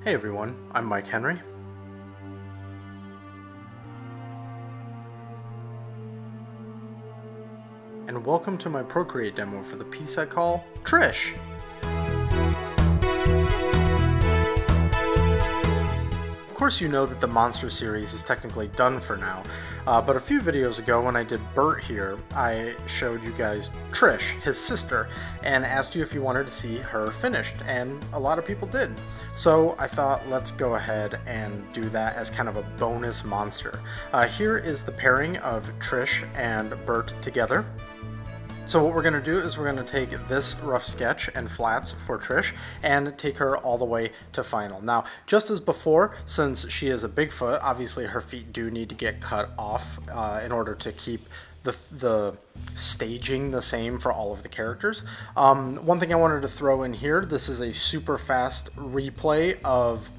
Hey everyone, I'm Mike Henry. And welcome to my Procreate demo for the piece I call Trish. Of course you know that the Monster series is technically done for now, but a few videos ago when I did Bert here, I showed you guys Trish, his sister, and asked you if you wanted to see her finished, and a lot of people did. So I thought let's go ahead and do that as kind of a bonus monster. Here is the pairing of Trish and Bert together. So what we're going to do is we're going to take this rough sketch and flats for Trish and take her all the way to final. Now, just as before, since she is a Bigfoot, obviously her feet do need to get cut off in order to keep the staging the same for all of the characters. One thing I wanted to throw in here, this is a super fast replay of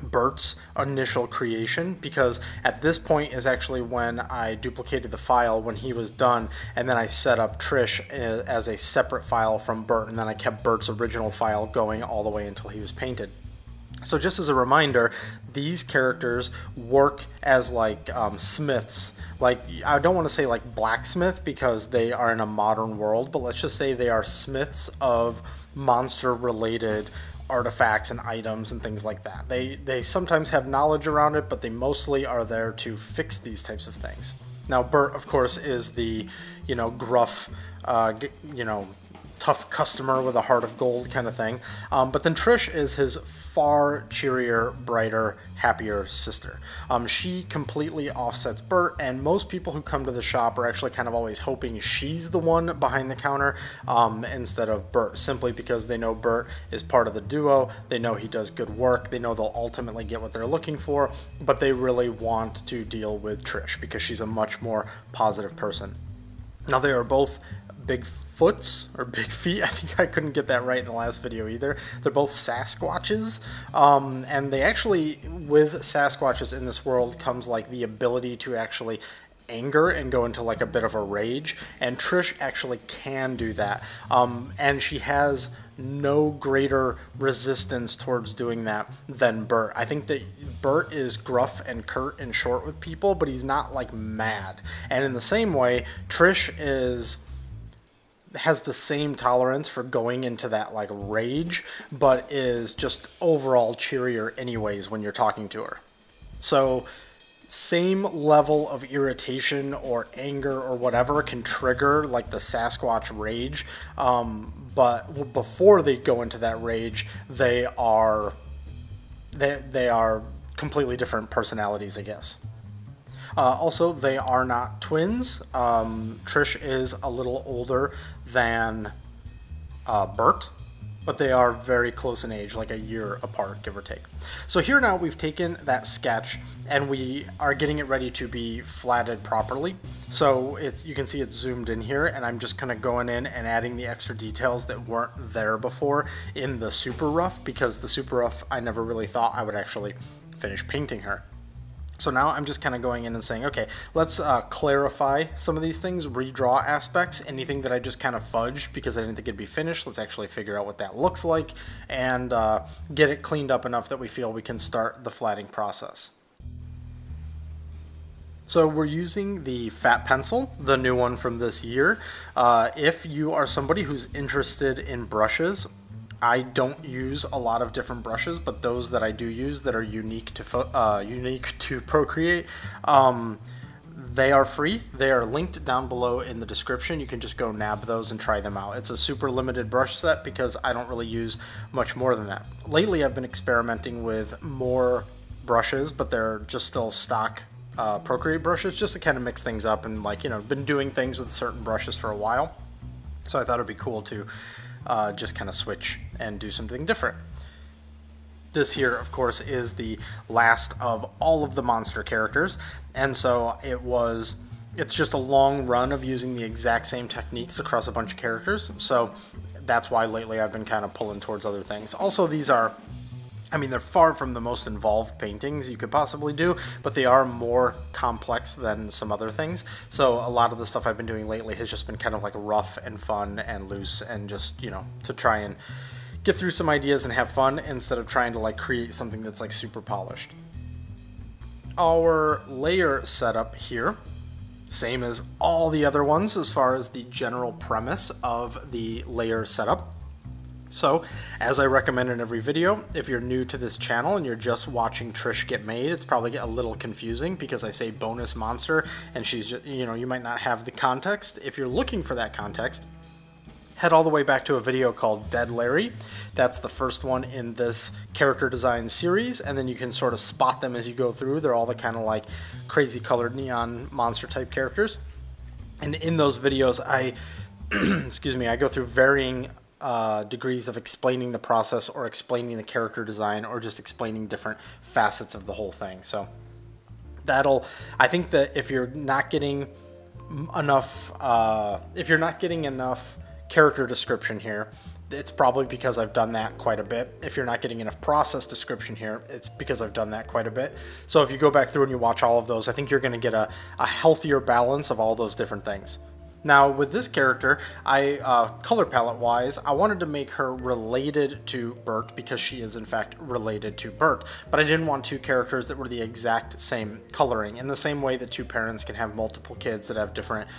Bert's initial creation, because at this point is actually when I duplicated the file when he was done, and then I set up Trish as a separate file from Bert, and then I kept Bert's original file going all the way until he was painted. So just as a reminder, these characters work as like smiths. Like, I don't want to say like blacksmith because they are in a modern world, but let's just say they are smiths of monster related artifacts and items and things like that. They sometimes have knowledge around it, but they mostly are there to fix these types of things. Now Bert, of course, is the, gruff, tough customer with a heart of gold kind of thing. But then Trish is his far cheerier, brighter, happier sister. She completely offsets Bert, and most people who come to the shop are actually kind of always hoping she's the one behind the counter instead of Bert, simply because they know Bert is part of the duo, they know he does good work, they know they'll ultimately get what they're looking for, but they really want to deal with Trish because she's a much more positive person. Now they are both big foots or big feet. I think I couldn't get that right in the last video either. They're both Sasquatches, and they actually, with Sasquatches in this world comes like the ability to actually anger and go into like a bit of a rage, and Trish actually can do that, and she has no greater resistance towards doing that than Bert. I think that Bert is gruff and curt and short with people, but he's not like mad. And in the same way, Trish has the same tolerance for going into that like rage, but is just overall cheerier anyways when you're talking to her. So same level of irritation or anger or whatever can trigger like the Sasquatch rage, but before they go into that rage, they are completely different personalities, I guess. Also, they are not twins. Trish is a little older than Bert, but they are very close in age, like a year apart, give or take. So here now we've taken that sketch and we are getting it ready to be flatted properly. So you can see it's zoomed in here, and I'm just kind of going in and adding the extra details that weren't there before in the super rough, because the super rough I never really thought I would actually finish painting her. So now I'm just kind of going in and saying, okay, let's clarify some of these things, redraw aspects, anything that I just kind of fudged because I didn't think it'd be finished. Let's actually figure out what that looks like and get it cleaned up enough that we feel we can start the flatting process. So we're using the fat pencil, the new one from this year. If you are somebody who's interested in brushes, I don't use a lot of different brushes, but those that I do use that are unique to Procreate, they are free. They are linked down below in the description. You can just go nab those and try them out. It's a super limited brush set because I don't really use much more than that. Lately I've been experimenting with more brushes, but they're just still stock Procreate brushes, just to kind of mix things up, and been doing things with certain brushes for a while. So I thought it'd be cool to just kind of switch and do something different. This here, of course, is the last of all of the monster characters, and so it's just a long run of using the exact same techniques across a bunch of characters, so that's why lately I've been kind of pulling towards other things. Also, these are, they're far from the most involved paintings you could possibly do, but they are more complex than some other things. So a lot of the stuff I've been doing lately has just been kind of like rough and fun and loose, and just, to try and get through some ideas and have fun instead of trying to like create something that's like super polished. Our layer setup here, same as all the other ones as far as the general premise of the layer setup. So, as I recommend in every video, if you're new to this channel and you're just watching Trish get made, it's probably a little confusing because I say bonus monster and she's just, you know, you might not have the context. If you're looking for that context, head all the way back to a video called Dead Larry. That's the first one in this character design series, and then you can sort of spot them as you go through. They're all the kind of like crazy colored neon monster type characters. And in those videos, I, excuse me, I go through varying degrees of explaining the process or explaining the character design or just explaining different facets of the whole thing. So I think that if you're not getting enough, character description here, it's probably because I've done that quite a bit. If you're not getting enough process description here, it's because I've done that quite a bit. So if you go back through and you watch all of those, I think you're going to get a healthier balance of all those different things. Now with this character, color palette wise, I wanted to make her related to Bert because she is in fact related to Bert, but I didn't want two characters that were the exact same coloring. In the same way that two parents can have multiple kids that have different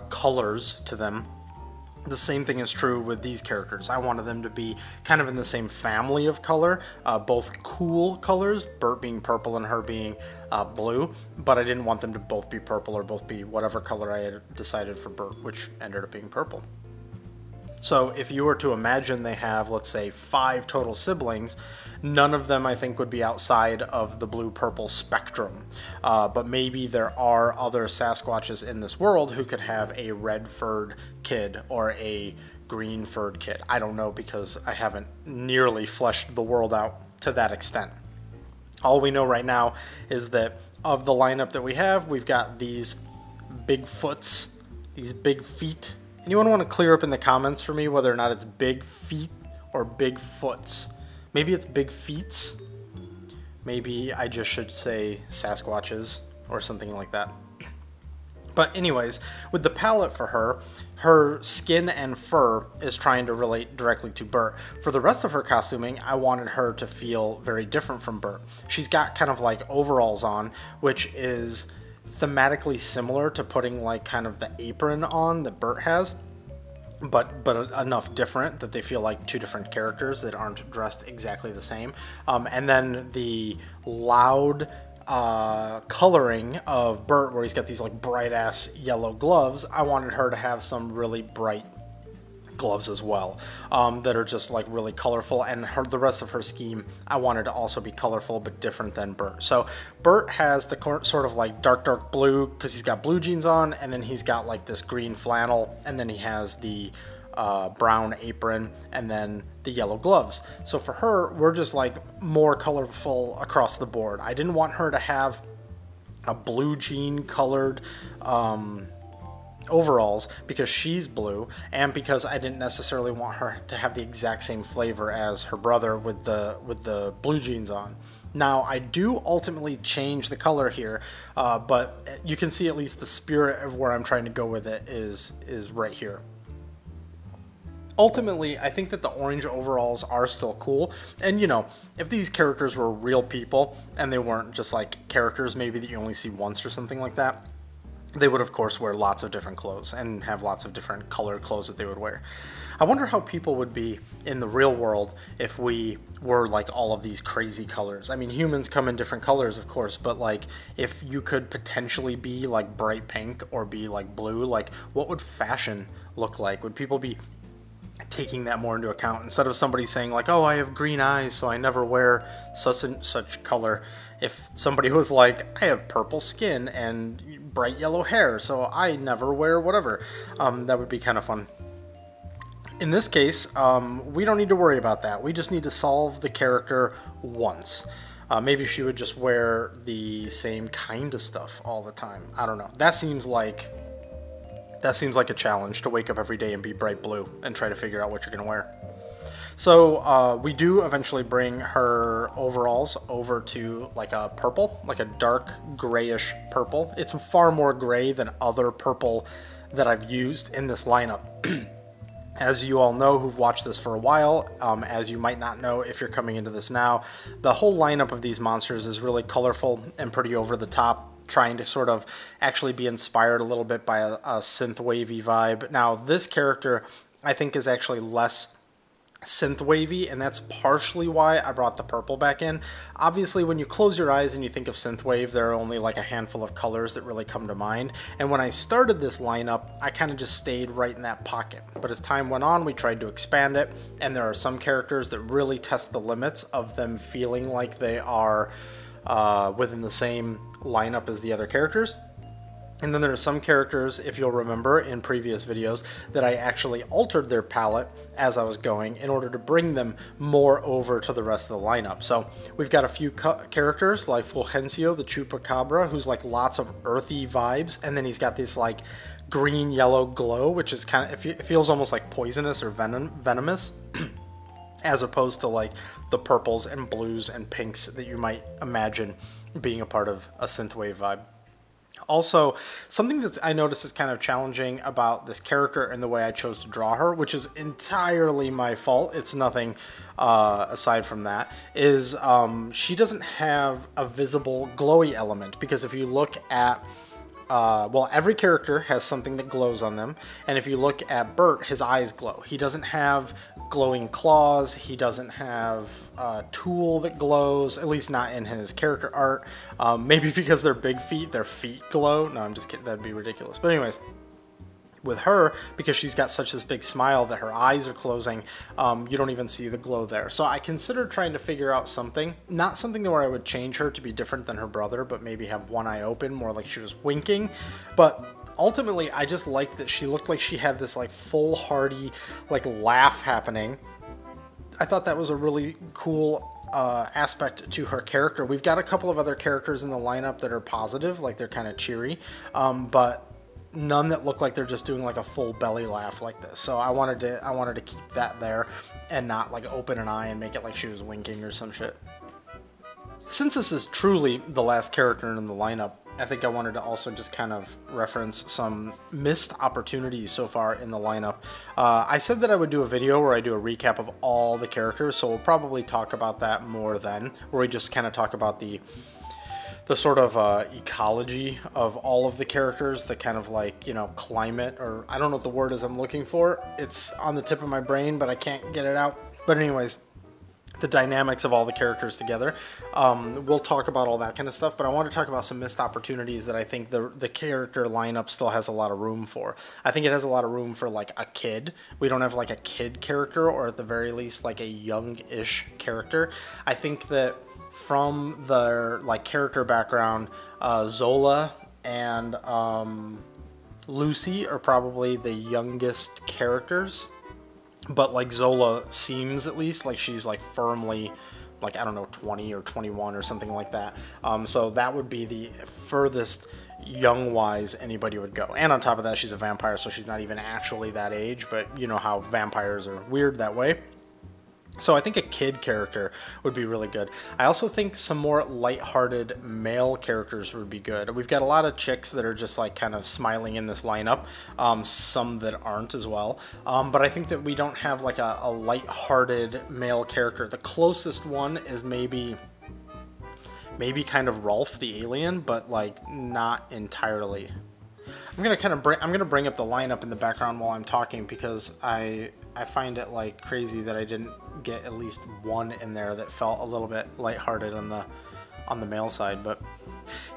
colors to them, the same thing is true with these characters. I wanted them to be kind of in the same family of color, both cool colors, Bert being purple and her being blue, but I didn't want them to both be purple or both be whatever color I had decided for Bert, which ended up being purple. So if you were to imagine they have, let's say, 5 total siblings, none of them I think would be outside of the blue-purple spectrum. But maybe there are other Sasquatches in this world who could have a red-furred kid or a green-furred kid. I don't know because I haven't nearly fleshed the world out to that extent. All we know right now is that of the lineup that we have, we've got these big foots, these big feet. Anyone want to clear up in the comments for me whether or not it's big feet or big foots? Maybe it's big feets. Maybe I just should say Sasquatches or something like that. But anyways, with the palette for her, her skin and fur is trying to relate directly to Bert. For the rest of her costuming, I wanted her to feel very different from Bert. She's got kind of like overalls on, which is thematically similar to putting like kind of the apron on that Bert has, but enough different that they feel like two different characters that aren't dressed exactly the same. And then the loud coloring of Bert, where he's got these like bright ass yellow gloves, I wanted her to have some really bright gloves as well, that are just like really colorful, and the rest of her scheme I wanted to also be colorful but different than Bert. So Bert has the sort of like dark blue because he's got blue jeans on, and then he's got like this green flannel, and then he has the brown apron and then the yellow gloves. So for her, we're just like more colorful across the board. I didn't want her to have a blue jean colored overalls because she's blue, and because I didn't necessarily want her to have the exact same flavor as her brother with the blue jeans on. Now I do ultimately change the color here, but you can see at least the spirit of where I'm trying to go with it is right here. Ultimately, I think that the orange overalls are still cool, and you know, if these characters were real people and they weren't just like characters maybe that you only see once or something like that, they would of course wear lots of different clothes and have lots of different colored clothes that they would wear. I wonder how people would be in the real world if we were like all of these crazy colors. I mean, humans come in different colors, of course, but like if you could potentially be like bright pink or be like blue, like what would fashion look like? Would people be taking that more into account instead of somebody saying like, oh, I have green eyes so I never wear such and such color? If somebody was like, I have purple skin and bright yellow hair so I never wear whatever, that would be kind of fun. In this case, we don't need to worry about that. We just need to solve the character once. Maybe she would just wear the same kind of stuff all the time. I don't know. That seems like a challenge, to wake up every day and be bright blue and try to figure out what you're going to wear. So we do eventually bring her overalls over to like a purple, like a dark grayish purple. It's far more gray than other purple that I've used in this lineup. As you all know who've watched this for a while, as you might not know if you're coming into this now, the whole lineup of these monsters is really colorful and pretty over the top, trying to sort of actually be inspired a little bit by a synth-wavy vibe. Now, this character, I think, is actually less synth-wavy, and that's partially why I brought the purple back in. Obviously, when you close your eyes and you think of synthwave, there are only like a handful of colors that really come to mind, and when I started this lineup, I kind of just stayed right in that pocket. But as time went on, we tried to expand it, and there are some characters that really test the limits of them feeling like they are within the same lineup as the other characters. And then there are some characters, if you'll remember in previous videos, that I actually altered their palette as I was going in order to bring them more over to the rest of the lineup. So we've got a few characters like Fulgencio, the Chupacabra, who's like lots of earthy vibes, and then he's got this like green-yellow glow, which is kind of, it feels almost like poisonous or venomous, as opposed to like the purples and blues and pinks that you might imagine being a part of a synthwave vibe. Also, something that I noticed is kind of challenging about this character and the way I chose to draw her, which is entirely my fault, it's nothing aside from that, is she doesn't have a visible glowy element, because if you look at well, every character has something that glows on them, and if you look at Bert, his eyes glow. He doesn't have glowing claws, he doesn't have a tool that glows, at least not in his character art. Maybe because they're big feet, their feet glow. No, I'm just kidding, that'd be ridiculous. But anyways, with her, because she's got such this big smile that her eyes are closing, you don't even see the glow there. So I considered trying to figure out something, not something where I would change her to be different than her brother, but maybe have one eye open, more like she was winking. But ultimately, I just liked that she looked like she had this like full hearty like laugh happening. I thought that was a really cool aspect to her character. We've got a couple of other characters in the lineup that are positive, like they're kind of cheery, but none that look like they're just doing like a full belly laugh like this. So I wanted to keep that there and not like open an eye and make it like she was winking or some shit. Since this is truly the last character in the lineup, I think I wanted to also just kind of reference some missed opportunities so far in the lineup. I said that I would do a video where I do a recap of all the characters, so we'll probably talk about that more then, where we just kind of talk about the sort of ecology of all of the characters, the kind of like, you know, climate, or I don't know what the word is I'm looking for. It's on the tip of my brain, but I can't get it out. But anyways, the dynamics of all the characters together. We'll talk about all that kind of stuff, but I want to talk about some missed opportunities that I think the character lineup still has a lot of room for. I think it has a lot of room for like a kid. We don't have like a kid character, or at the very least like a young-ish character. I think that from their like character background, Zola and Lucy are probably the youngest characters, but like Zola seems at least like she's like firmly like, I don't know, 20 or 21 or something like that. So that would be the furthest young-wise anybody would go. And on top of that, she's a vampire, so she's not even actually that age, but you know how vampires are weird that way. So I think a kid character would be really good. I also think some more lighthearted male characters would be good. We've got a lot of chicks that are just like kind of smiling in this lineup, some that aren't as well. But I think that we don't have like a lighthearted male character. The closest one is maybe kind of Rolf the alien, but like not entirely. I'm gonna bring up the lineup in the background while I'm talking, because I find it like crazy that I didn't get at least one in there that felt a little bit lighthearted on the male side. But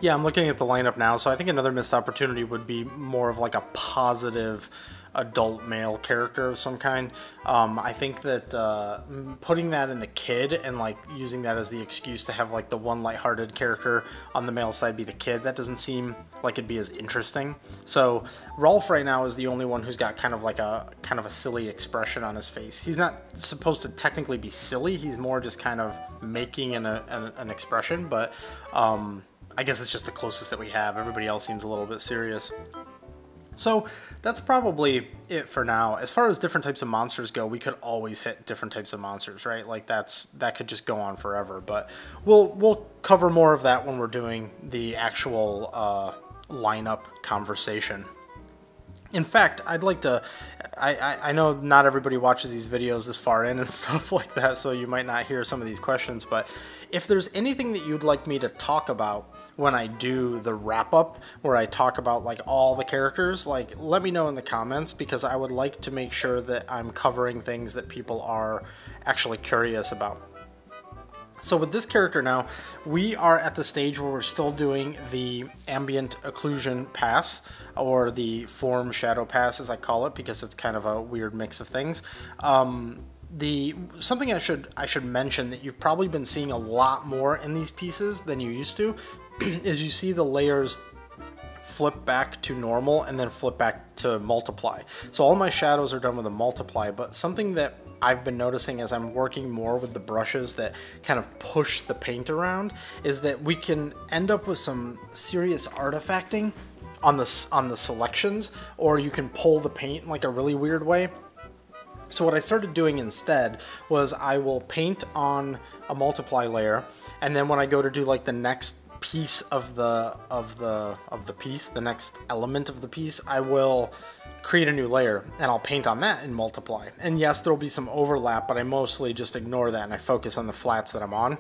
yeah, I'm looking at the lineup now, so I think another missed opportunity would be more of like a positive adult male character of some kind. I think that putting that in the kid and like using that as the excuse to have like the one lighthearted character on the male side be the kid, that doesn't seem like it'd be as interesting. So Rolf right now is the only one who's got kind of a silly expression on his face. He's not supposed to technically be silly, he's more just kind of making an expression, but I guess it's just the closest that we have. Everybody else seems a little bit serious. So that's probably it for now. As far as different types of monsters go, we could always hit different types of monsters, right? Like that could just go on forever. But we'll cover more of that when we're doing the actual lineup conversation. In fact, I'd like to, I know not everybody watches these videos this far in and stuff like that, so you might not hear some of these questions, but if there's anything that you'd like me to talk about when I do the wrap-up, where I talk about like all the characters, like let me know in the comments, because I would like to make sure that I'm covering things that people are actually curious about. So with this character now, we are at the stage where we're still doing the ambient occlusion pass, or the form shadow pass as I call it, because it's kind of a weird mix of things. Something I should mention that you've probably been seeing a lot more in these pieces than you used to is you see the layers flip back to normal and then flip back to multiply. So all my shadows are done with a multiply, but something that I've been noticing as I'm working more with the brushes that kind of push the paint around is that we can end up with some serious artifacting on the selections, or you can pull the paint in like a really weird way. So what I started doing instead was I will paint on a multiply layer, and then when I go to do like the next piece of the piece, the next element of the piece, I will create a new layer and I'll paint on that and multiply. And yes, there'll be some overlap, but I mostly just ignore that and I focus on the flats that I'm on.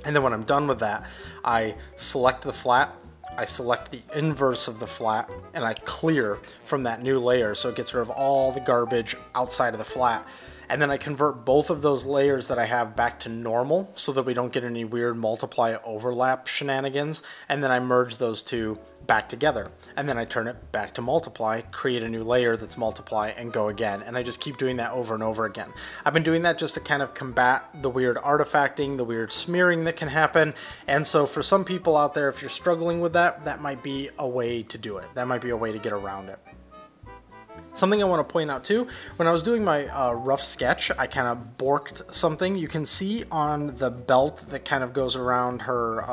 And then when I'm done with that, I select the flat, I select the inverse of the flat, and I clear from that new layer so it gets rid of all the garbage outside of the flat. And then I convert both of those layers that I have back to normal so that we don't get any weird multiply overlap shenanigans. And then I merge those two back together. And then I turn it back to multiply, create a new layer that's multiply, and go again. And I just keep doing that over and over again. I've been doing that just to kind of combat the weird artifacting, the weird smearing that can happen. And so for some people out there, if you're struggling with that, that might be a way to do it. That might be a way to get around it. Something I want to point out too, when I was doing my rough sketch, I kind of borked something. You can see on the belt that kind of goes around her,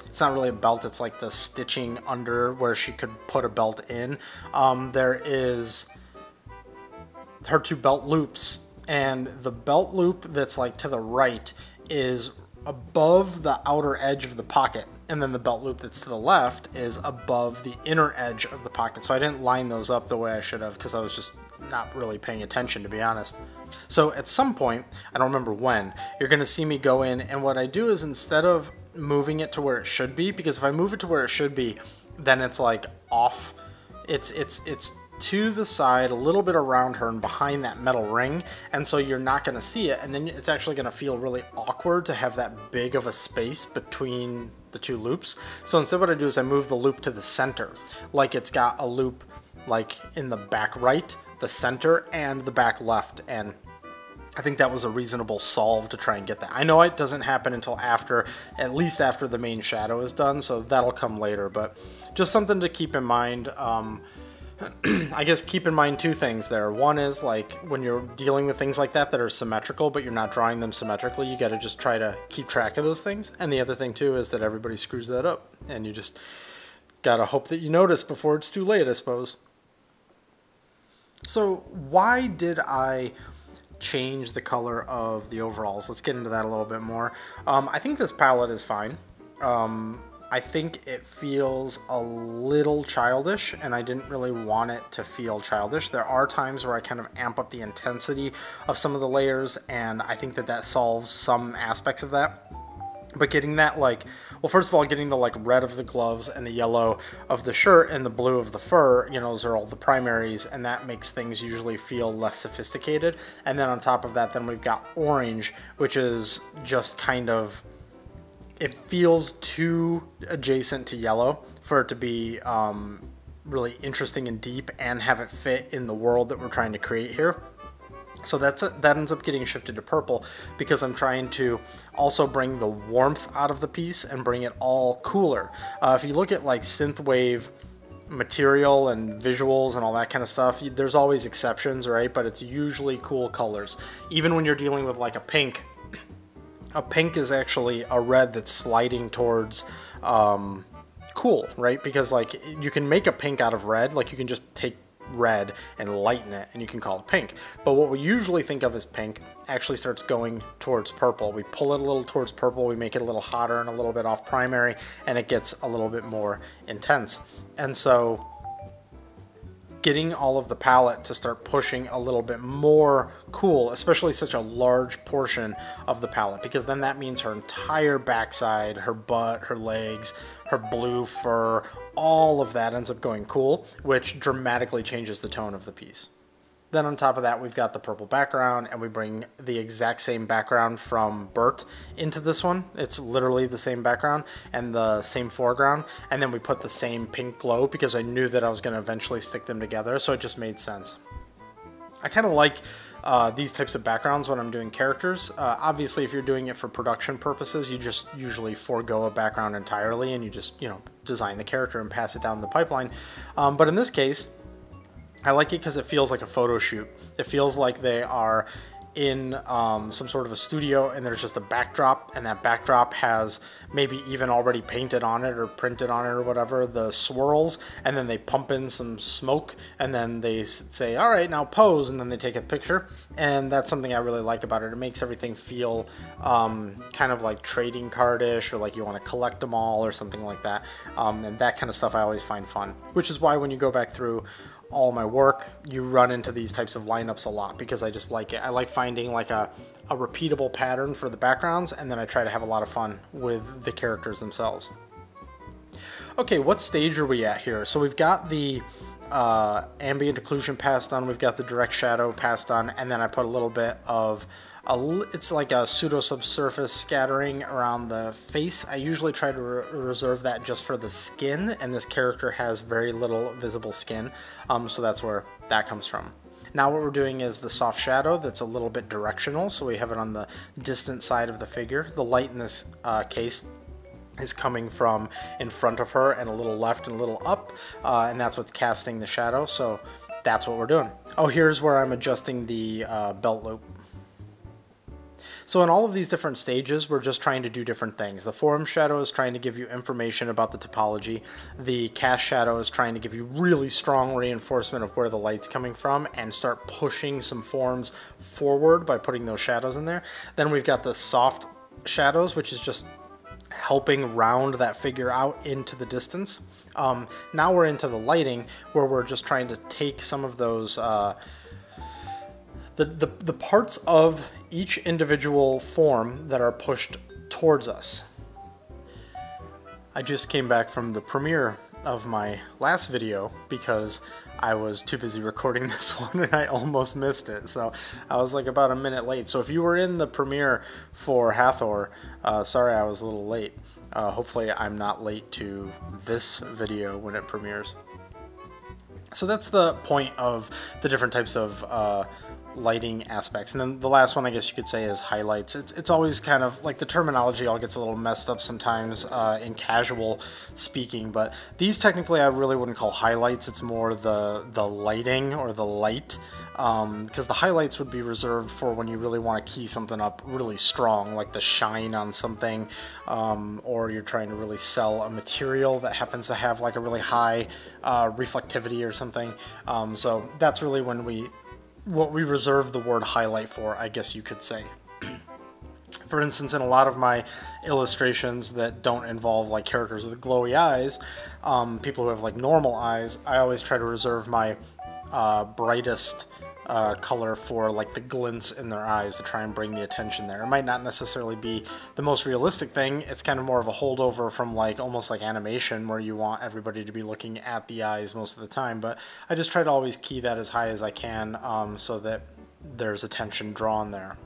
it's not really a belt, it's like the stitching under where she could put a belt in. There is her two belt loops, and the belt loop that's like to the right is above the outer edge of the pocket, and then the belt loop that's to the left is above the inner edge of the pocket. So I didn't line those up the way I should have because I was just not really paying attention, to be honest. So at some point, I don't remember when, you're going to see me go in, and what I do is instead of moving it to where it should be, because if I move it to where it should be, then it's like off, it's to the side, a little bit around her and behind that metal ring, and so you're not going to see it, and then it's actually going to feel really awkward to have that big of a space between the two loops. So instead what I do is I move the loop to the center, like it's got a loop like in the back right, the center, and the back left, and I think that was a reasonable solve to try and get that. I know it doesn't happen until after, at least after the main shadow is done, so that'll come later, but just something to keep in mind. I guess keep in mind two things there. One is like when you're dealing with things like that that are symmetrical but you're not drawing them symmetrically, you got to just try to keep track of those things. And the other thing too is that everybody screws that up, and you just got to hope that you notice before it's too late, I suppose. So why did I change the color of the overalls? Let's get into that a little bit more. I think this palette is fine. I think it feels a little childish, and I didn't really want it to feel childish. There are times where I kind of amp up the intensity of some of the layers, and I think that that solves some aspects of that. But getting that, like, well, first of all, getting the like red of the gloves and the yellow of the shirt and the blue of the fur, you know, those are all the primaries, and that makes things usually feel less sophisticated. And then on top of that, then we've got orange, which is just kind of, it feels too adjacent to yellow for it to be really interesting and deep and have it fit in the world that we're trying to create here. So that ends up getting shifted to purple because I'm trying to also bring the warmth out of the piece and bring it all cooler. If you look at like synthwave material and visuals and all that kind of stuff, there's always exceptions, right? But it's usually cool colors. Even when you're dealing with like a pink is actually a red that's sliding towards cool, right? Because like you can make a pink out of red, like you can just take red and lighten it and you can call it pink. But what we usually think of as pink actually starts going towards purple. We pull it a little towards purple, we make it a little hotter and a little bit off primary, and it gets a little bit more intense. And so getting all of the palette to start pushing a little bit more cool, especially such a large portion of the palette, because then that means her entire backside, her butt, her legs, her blue fur, all of that ends up going cool, which dramatically changes the tone of the piece. Then on top of that, we've got the purple background, and we bring the exact same background from Bert into this one. It's literally the same background and the same foreground. And then we put the same pink glow because I knew that I was going to eventually stick them together, so it just made sense. I kind of like these types of backgrounds when I'm doing characters. Obviously, if you're doing it for production purposes, you just usually forego a background entirely and you just, design the character and pass it down the pipeline. But in this case, I like it because it feels like a photo shoot. It feels like they are in some sort of a studio and there's just a backdrop, and that backdrop has maybe even already painted on it or printed on it or whatever the swirls, and then they pump in some smoke and then they say, all right, now pose, and then they take a picture. And that's something I really like about it. It makes everything feel kind of like trading card-ish, or like you want to collect them all or something like that. And that kind of stuff I always find fun, which is why when you go back through all my work, you run into these types of lineups a lot, because I just like it. I like finding like a repeatable pattern for the backgrounds, and then I try to have a lot of fun with the characters themselves. Okay, what stage are we at here? So we've got the ambient occlusion passed on, we've got the direct shadow passed on, and then I put a little bit of it's like a pseudo subsurface scattering around the face. I usually try to reserve that just for the skin, and this character has very little visible skin, so that's where that comes from. Now what we're doing is the soft shadow that's a little bit directional, so we have it on the distant side of the figure. The light in this case is coming from in front of her and a little left and a little up, and that's what's casting the shadow, so that's what we're doing. Oh, here's where I'm adjusting the belt loop. So in all of these different stages, we're just trying to do different things. The form shadow is trying to give you information about the topology. The cast shadow is trying to give you really strong reinforcement of where the light's coming from and start pushing some forms forward by putting those shadows in there. Then we've got the soft shadows, which is just helping round that figure out into the distance. Now we're into the lighting, where we're just trying to take some of those the parts of each individual form that are pushed towards us. I just came back from the premiere of my last video because I was too busy recording this one and I almost missed it. So I was like about a minute late. So if you were in the premiere for Hathor, sorry I was a little late. Hopefully I'm not late to this video when it premieres. So that's the point of the different types of lighting aspects. And then the last one, I guess you could say, is highlights. It's always kind of like the terminology all gets a little messed up sometimes in casual speaking, but these technically I really wouldn't call highlights. It's more the lighting or the light, because the highlights would be reserved for when you really want to key something up really strong, like the shine on something, or you're trying to really sell a material that happens to have like a really high reflectivity or something. So that's really when what we reserve the word highlight for, I guess you could say. For instance, in a lot of my illustrations that don't involve like characters with glowy eyes, people who have like normal eyes, I always try to reserve my brightest color for like the glints in their eyes to try and bring the attention there. It might not necessarily be the most realistic thing. It's kind of more of a holdover from like almost like animation, where you want everybody to be looking at the eyes most of the time, but I just try to always key that as high as I can, so that there's attention drawn there.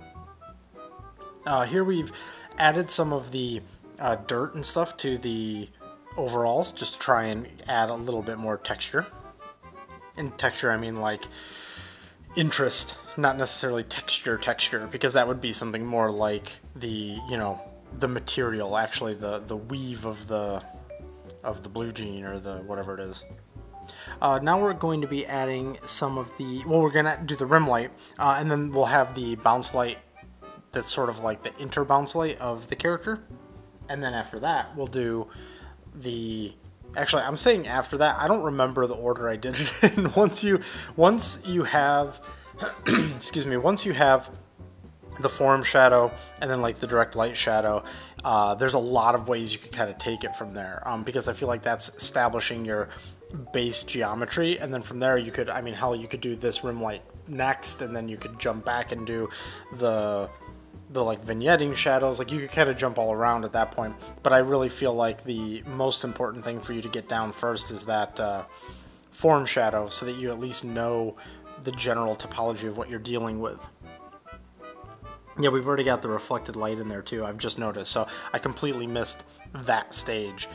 Here we've added some of the dirt and stuff to the overalls, just to try and add a little bit more texture. In texture I mean like interest, not necessarily texture, because that would be something more like the, the material, actually the weave of the blue jean or the whatever it is. Now we're going to be adding some of the, well, we're gonna do the rim light, and then we'll have the bounce light that's sort of like the inter bounce light of the character, and then after that we'll do the, actually, I'm saying after that, I don't remember the order I did it in. Once you have, excuse me, once you have the form shadow, and then like the direct light shadow. There's a lot of ways you could kind of take it from there, because I feel like that's establishing your base geometry, and then from there you could, I mean, hell, you could do this rim light next, and then you could jump back and do the like vignetting shadows. Like, you could kind of jump all around at that point, but I really feel like the most important thing for you to get down first is that form shadow, so that you at least know the general topology of what you're dealing with. Yeah, we've already got the reflected light in there too, I've just noticed, so I completely missed that stage.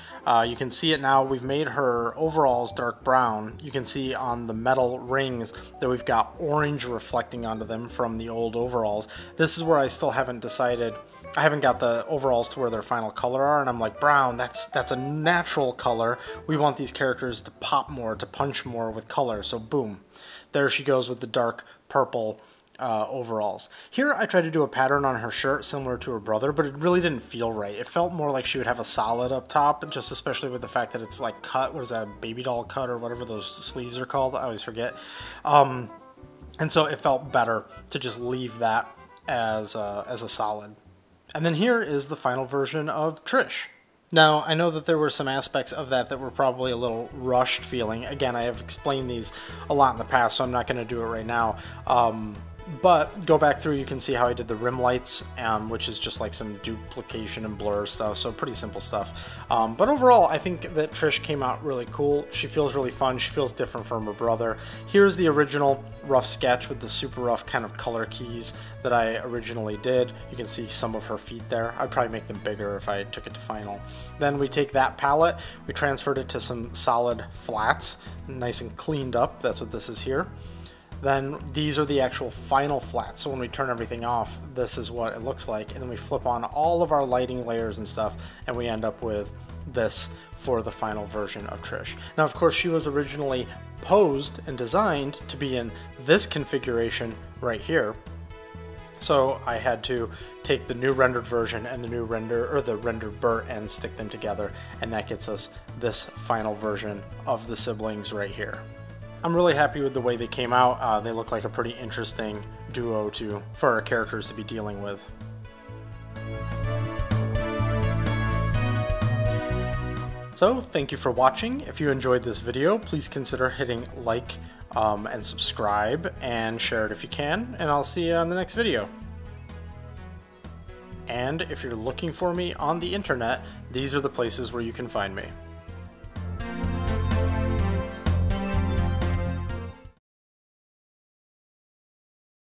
You can see it now. We've made her overalls dark brown. You can see on the metal rings that we've got orange reflecting onto them from the old overalls. This is where I still haven't decided. I haven't got the overalls to where their final color are, and I'm like, brown, that's a natural color. We want these characters to pop more, to punch more with color, so boom. There she goes with the dark purple overalls. Here I tried to do a pattern on her shirt similar to her brother, but it really didn't feel right. It felt more like she would have a solid up top, just especially with the fact that it's like cut. What is that, a baby doll cut or whatever those sleeves are called? I always forget. And so it felt better to just leave that as a solid. And then here is the final version of Trish. Now, I know that there were some aspects of that were probably a little rushed feeling. Again, I have explained these a lot in the past, so I'm not going to do it right now. But go back through, you can see how I did the rim lights, which is just like some duplication and blur stuff, so pretty simple stuff. But overall, I think that Trish came out really cool. She feels really fun. She feels different from her brother. Here's the original rough sketch with the super rough kind of color keys that I originally did. You can see some of her feet there. I'd probably make them bigger if I took it to final. Then we take that palette, we transferred it to some solid flats, nice and cleaned up. That's what this is here. Then these are the actual final flats, so when we turn everything off, this is what it looks like, and then we flip on all of our lighting layers and stuff, and we end up with this for the final version of Trish. Now, of course, she was originally posed and designed to be in this configuration right here, so I had to take the new rendered version and the new rendered Bert and stick them together, and that gets us this final version of the siblings right here. I'm really happy with the way they came out. They look like a pretty interesting duo for our characters to be dealing with. So, thank you for watching. If you enjoyed this video, please consider hitting like and subscribe, and share it if you can, and I'll see you on the next video. And if you're looking for me on the internet, these are the places where you can find me.